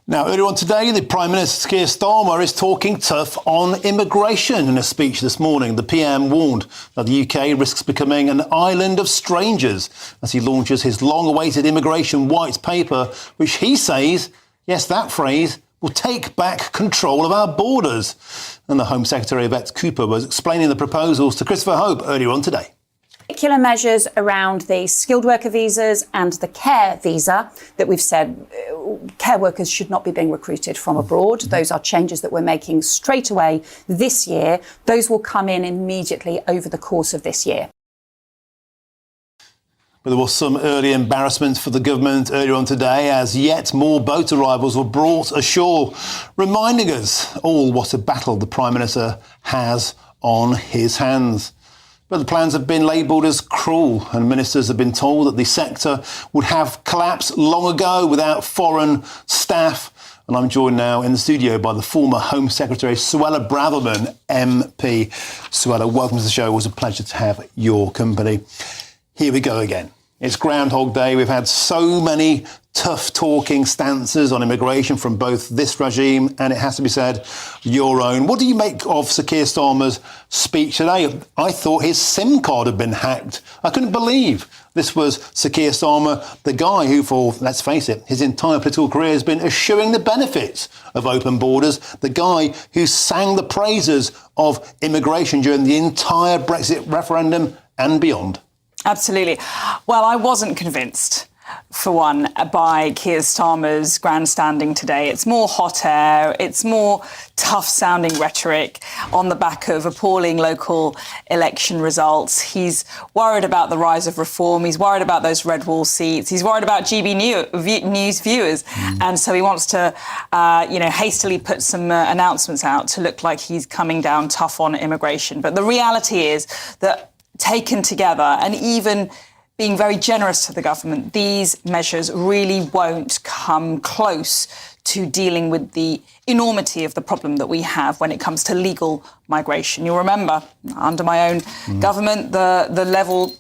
Now, earlier on today, the Prime Minister, Keir Starmer, is talking tough on immigration. In a speech this morning, the PM warned that the UK risks becoming an island of strangers as he launches his long-awaited immigration white paper, which he says, yes, that phrase, will take back control of our borders. And the Home Secretary, Yvette Cooper, was explaining the proposals to Christopher Hope earlier on today. Particular measures around the skilled worker visas and the care visa that we've said care workers should not be being recruited from abroad. Those are changes that we're making straight away this year. Those will come in immediately over the course of this year. But there was some early embarrassment for the government earlier on today as yet more boat arrivals were brought ashore, reminding us all what a battle the Prime Minister has on his hands. But the plans have been labelled as cruel, and ministers have been told that the sector would have collapsed long ago without foreign staff. And I'm joined now in the studio by the former Home Secretary Suella Braverman, MP. Suella, welcome to the show. It was a pleasure to have your company. Here we go again. It's Groundhog Day. We've had so many tough-talking stances on immigration from both this regime and, it has to be said, your own. What do you make of Sir Keir Starmer's speech today? I thought his SIM card had been hacked. I couldn't believe this was Sir Keir Starmer, the guy who, for, let's face it, his entire political career has been eschewing the benefits of open borders, the guy who sang the praises of immigration during the entire Brexit referendum and beyond. Absolutely. Well, I wasn't convinced, for one, by Keir Starmer's grandstanding today. It's more hot air, it's more tough-sounding rhetoric on the back of appalling local election results. He's worried about the rise of reform, he's worried about those red wall seats, he's worried about GB News viewers, and so he wants to, hastily put some announcements out to look like he's coming down tough on immigration. But the reality is that taken together, and even being very generous to the government, these measures really won't come close to dealing with the enormity of the problem that we have when it comes to legal migration. You'll remember, under my own government, the level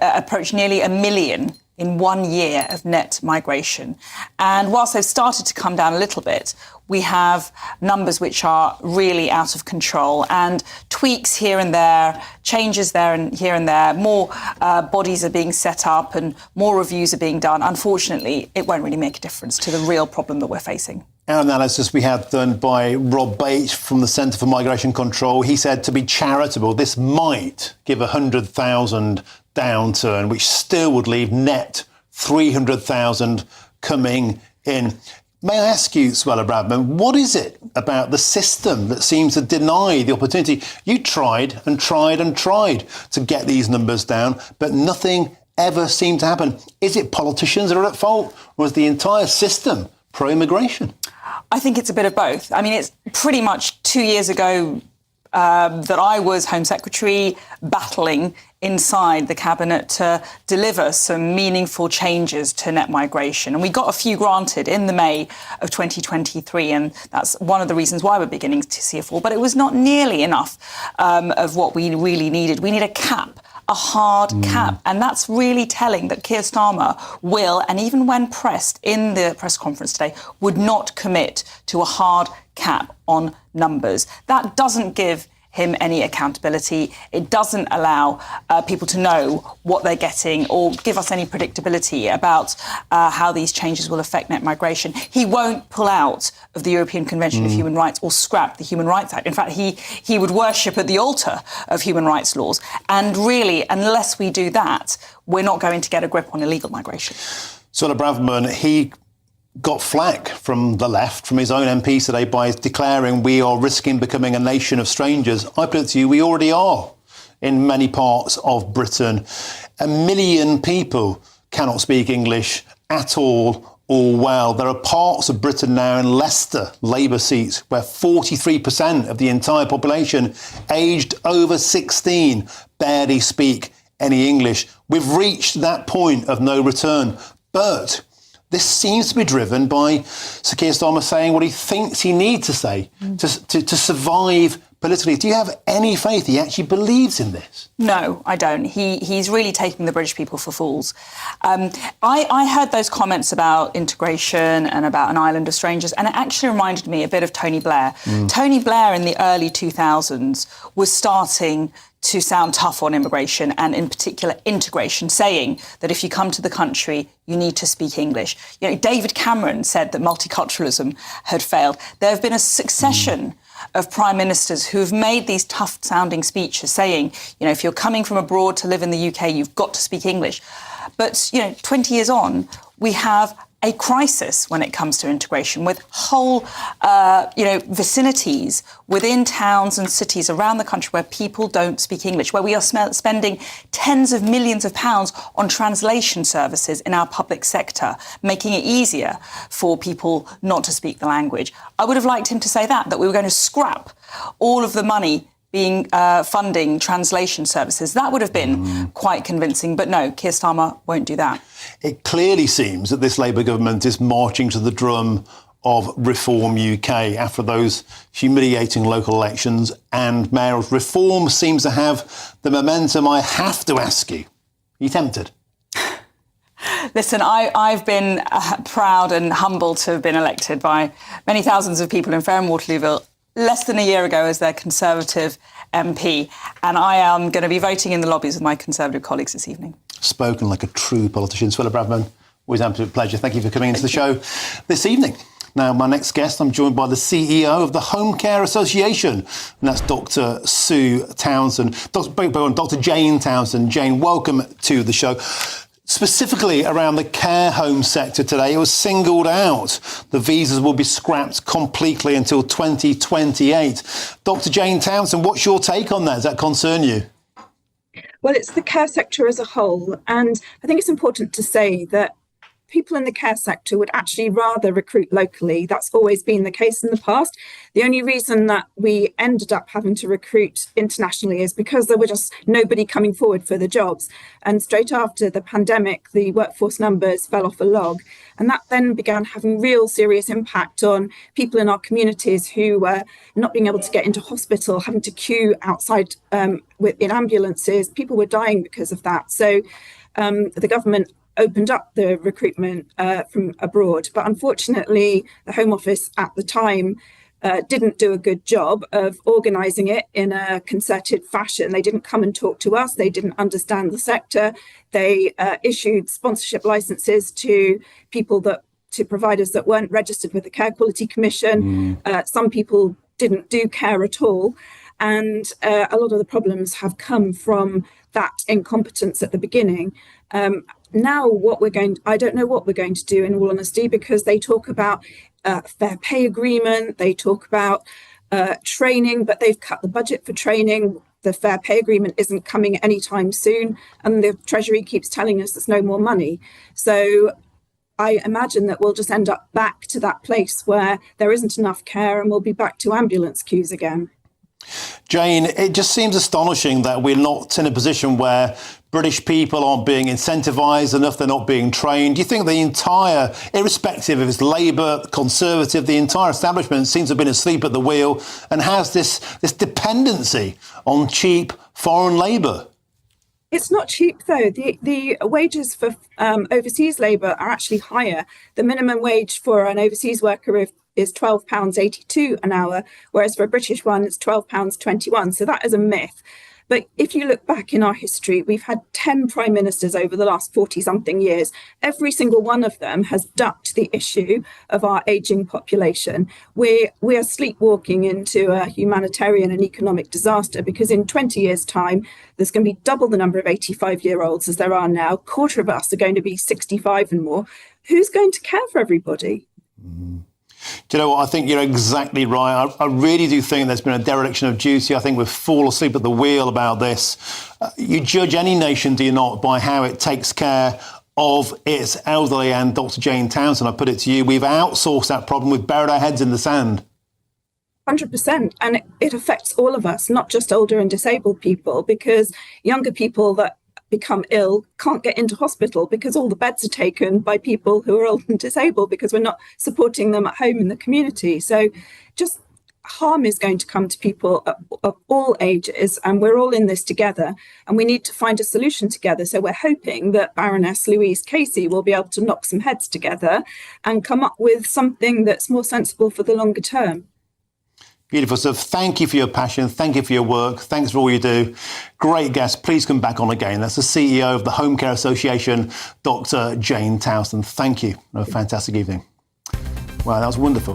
approached nearly 1 million in 1 year of net migration. And whilst they've started to come down a little bit, we have numbers which are really out of control, and tweaks here and there, changes there and here and there, more bodies are being set up and more reviews are being done. Unfortunately, it won't really make a difference to the real problem that we're facing. Our analysis we had done by Rob Bates from the Centre for Migration Control, he said to be charitable, this might give 100,000 downturn, which still would leave net 300,000 coming in. May I ask you, Suella Braverman, what is it about the system that seems to deny the opportunity? You tried and tried and tried to get these numbers down, but nothing ever seemed to happen. Is it politicians that are at fault, or is the entire system pro-immigration? I think it's a bit of both. I mean, it's pretty much 2 years ago that I was Home Secretary battling inside the Cabinet to deliver some meaningful changes to net migration. And we got a few granted in the May of 2023, and that's one of the reasons why we're beginning to see a fall. But it was not nearly enough of what we really needed. We need a cap, a hard cap. And that's really telling that Keir Starmer will, and even when pressed in the press conference today, would not commit to a hard cap on numbers. That doesn't give him any accountability. It doesn't allow people to know what they're getting or give us any predictability about how these changes will affect net migration. He won't pull out of the European Convention of Human Rights or scrap the Human Rights Act. In fact, he would worship at the altar of human rights laws. And really, unless we do that, we're not going to get a grip on illegal migration. Suella Braverman, he got flack from the left, from his own MPs today, by declaring we are risking becoming a nation of strangers. I put it to you, we already are in many parts of Britain. 1 million people cannot speak English at all or well. There are parts of Britain now in Leicester Labour seats where 43% of the entire population aged over 16 barely speak any English. We've reached that point of no return. But this seems to be driven by Sir Keir Starmer saying what he thinks he needs to say to survive politically. Do you have any faith he actually believes in this? No, I don't. He's really taking the British people for fools. I heard those comments about integration and about an island of strangers, and it actually reminded me a bit of Tony Blair. Tony Blair in the early 2000s was starting to sound tough on immigration and in particular integration, saying that if you come to the country, you need to speak English. You know, David Cameron said that multiculturalism had failed. There have been a succession of prime ministers who have made these tough-sounding speeches saying, you know, if you're coming from abroad to live in the UK, you've got to speak English. But, you know, 20 years on, we have a crisis when it comes to integration with whole, vicinities within towns and cities around the country where people don't speak English, where we are spending tens of millions of pounds on translation services in our public sector, making it easier for people not to speak the language. I would have liked him to say that we were going to scrap all of the money being funding translation services. That would have been quite convincing. But no, Keir Starmer won't do that. It clearly seems that this Labour government is marching to the drum of Reform UK after those humiliating local elections and mayoral reform seems to have the momentum. I have to ask you, are you tempted? Listen, I've been proud and humbled to have been elected by many thousands of people in Fair and Waterlooville less than a year ago as their Conservative MP, and I am going to be voting in the lobbies with my Conservative colleagues this evening. Spoken like a true politician. Suella Braverman, always an absolute pleasure. Thank you for coming into the show this evening. Now, my next guest, I'm joined by the CEO of the Home Care Association, and that's Dr. Sue Townsend. Dr. Jane Townsend. Jane, welcome to the show. Specifically around the care home sector today, it was singled out. The visas will be scrapped completely until 2028. Dr. Jane Townsend, what's your take on that? Does that concern you? Well, it's the care sector as a whole. And I think it's important to say that people in the care sector would actually rather recruit locally. That's always been the case in the past. The only reason that we ended up having to recruit internationally is because there were just nobody coming forward for the jobs. And straight after the pandemic, the workforce numbers fell off a log. And that then began having real serious impact on people in our communities who were not being able to get into hospital, having to queue outside in ambulances. People were dying because of that. So the government opened up the recruitment from abroad. But unfortunately, the Home Office at the time didn't do a good job of organising it in a concerted fashion. They didn't come and talk to us. They didn't understand the sector. They issued sponsorship licenses to providers that weren't registered with the Care Quality Commission. Some people didn't do care at all. And a lot of the problems have come from that incompetence at the beginning. Now, I don't know what we're going to do, in all honesty, because they talk about fair pay agreement, they talk about training, but they've cut the budget for training. The fair pay agreement isn't coming anytime soon, and the Treasury keeps telling us there's no more money. So I imagine that we'll just end up back to that place where there isn't enough care, and we'll be back to ambulance queues again. Jane, it just seems astonishing that we're not in a position where British people aren't being incentivised enough, they're not being trained. Do you think the entire, irrespective of it's Labour, Conservative, the entire establishment seems to have been asleep at the wheel and has this dependency on cheap foreign labour? It's not cheap, though. The wages for overseas labour are actually higher. The minimum wage for an overseas worker is £12.82 an hour, whereas for a British one, it's £12.21. So that is a myth. But if you look back in our history, we've had 10 prime ministers over the last 40-something years. Every single one of them has ducked the issue of our ageing population. We are sleepwalking into a humanitarian and economic disaster because in 20 years' time, there's going to be double the number of 85-year-olds as there are now. A quarter of us are going to be 65 and more. Who's going to care for everybody? Do you know what? I think you're exactly right. I really do think there's been a dereliction of duty. I think we've fallen asleep at the wheel about this. You judge any nation, do you not, by how it takes care of its elderly? And Dr. Jane Townsend, I put it to you, we've outsourced that problem. We've buried our heads in the sand. 100%. And it affects all of us, not just older and disabled people, because younger people that become ill can't get into hospital because all the beds are taken by people who are old and disabled because we're not supporting them at home in the community. So just harm is going to come to people of all ages, and we're all in this together, and we need to find a solution together. So we're hoping that Baroness Louise Casey will be able to knock some heads together and come up with something that's more sensible for the longer term. Beautiful stuff. Thank you for your passion. Thank you for your work. Thanks for all you do. Great guest. Please come back on again. That's the CEO of the Home Care Association, Dr. Jane Towson. Thank you. Have a fantastic evening. Wow, that was wonderful.